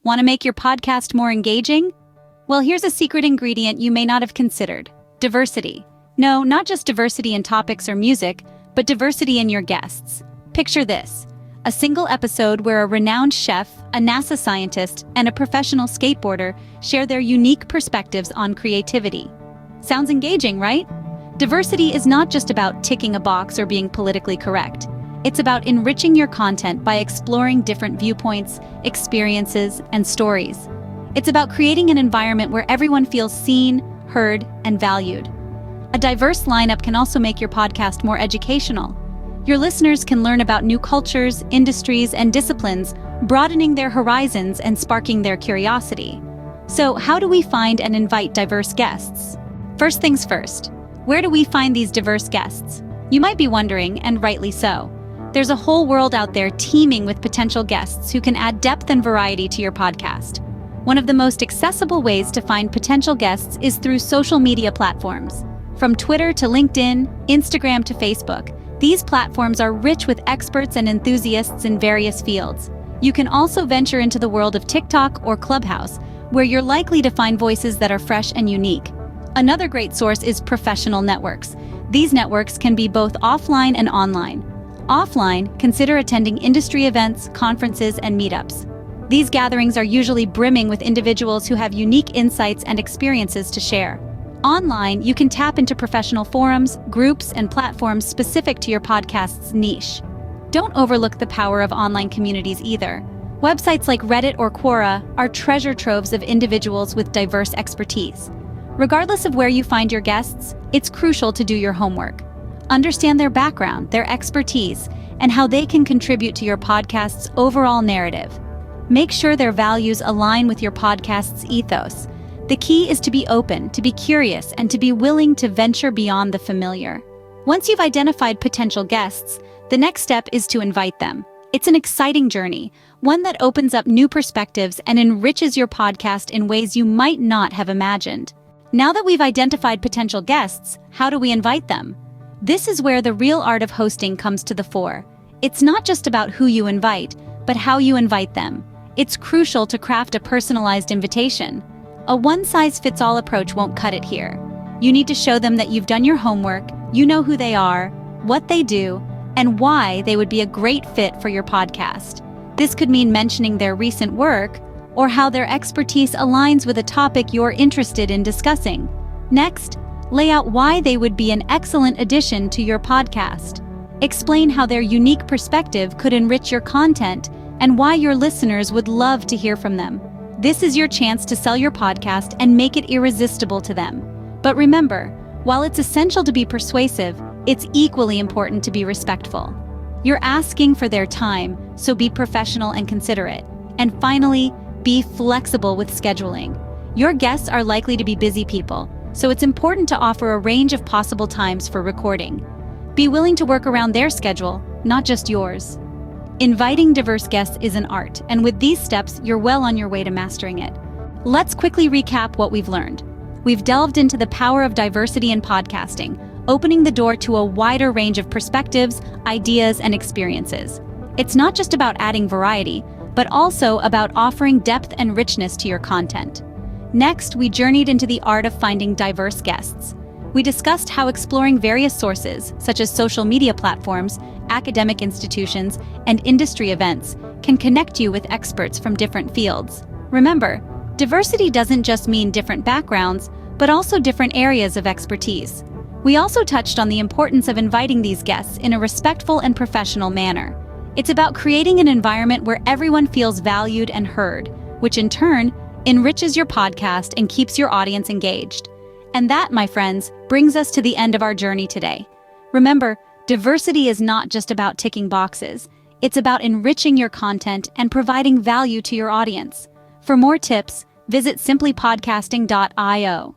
Want to make your podcast more engaging? Well, here's a secret ingredient you may not have considered: diversity. No, not just diversity in topics or music, but diversity in your guests. Picture this: a single episode where a renowned chef, a NASA scientist, and a professional skateboarder share their unique perspectives on creativity. Sounds engaging, right? Diversity is not just about ticking a box or being politically correct. It's about enriching your content by exploring different viewpoints, experiences, and stories. It's about creating an environment where everyone feels seen, heard, and valued. A diverse lineup can also make your podcast more educational. Your listeners can learn about new cultures, industries, and disciplines, broadening their horizons and sparking their curiosity. So, how do we find and invite diverse guests? First things first, where do we find these diverse guests? You might be wondering, and rightly so. There's a whole world out there teeming with potential guests who can add depth and variety to your podcast. One of the most accessible ways to find potential guests is through social media platforms. From Twitter to LinkedIn, Instagram to Facebook, these platforms are rich with experts and enthusiasts in various fields. You can also venture into the world of TikTok or Clubhouse, where you're likely to find voices that are fresh and unique. Another great source is professional networks. These networks can be both offline and online. Offline, consider attending industry events, conferences, and meetups. These gatherings are usually brimming with individuals who have unique insights and experiences to share. Online, you can tap into professional forums, groups, and platforms specific to your podcast's niche. Don't overlook the power of online communities either. Websites like Reddit or Quora are treasure troves of individuals with diverse expertise. Regardless of where you find your guests, it's crucial to do your homework. Understand their background, their expertise, and how they can contribute to your podcast's overall narrative. Make sure their values align with your podcast's ethos. The key is to be open, to be curious, and to be willing to venture beyond the familiar. Once you've identified potential guests, the next step is to invite them. It's an exciting journey, one that opens up new perspectives and enriches your podcast in ways you might not have imagined. Now that we've identified potential guests, how do we invite them? This is where the real art of hosting comes to the fore. It's not just about who you invite, but how you invite them. It's crucial to craft a personalized invitation. A one-size-fits-all approach won't cut it here. You need to show them that you've done your homework, you know who they are, what they do, and why they would be a great fit for your podcast. This could mean mentioning their recent work or how their expertise aligns with a topic you're interested in discussing. Next, lay out why they would be an excellent addition to your podcast. Explain how their unique perspective could enrich your content and why your listeners would love to hear from them. This is your chance to sell your podcast and make it irresistible to them. But remember, while it's essential to be persuasive, it's equally important to be respectful. You're asking for their time, so be professional and considerate. And finally, be flexible with scheduling. Your guests are likely to be busy people, so it's important to offer a range of possible times for recording. Be willing to work around their schedule, not just yours. Inviting diverse guests is an art, and with these steps, you're well on your way to mastering it. Let's quickly recap what we've learned. We've delved into the power of diversity in podcasting, opening the door to a wider range of perspectives, ideas, and experiences. It's not just about adding variety, but also about offering depth and richness to your content. Next, we journeyed into the art of finding diverse guests. We discussed how exploring various sources, such as social media platforms, academic institutions, and industry events, can connect you with experts from different fields. Remember, diversity doesn't just mean different backgrounds, but also different areas of expertise. We also touched on the importance of inviting these guests in a respectful and professional manner. It's about creating an environment where everyone feels valued and heard, which in turn enriches your podcast and keeps your audience engaged. And that, my friends, brings us to the end of our journey today. Remember, diversity is not just about ticking boxes. It's about enriching your content and providing value to your audience. For more tips, visit simplypodcasting.io.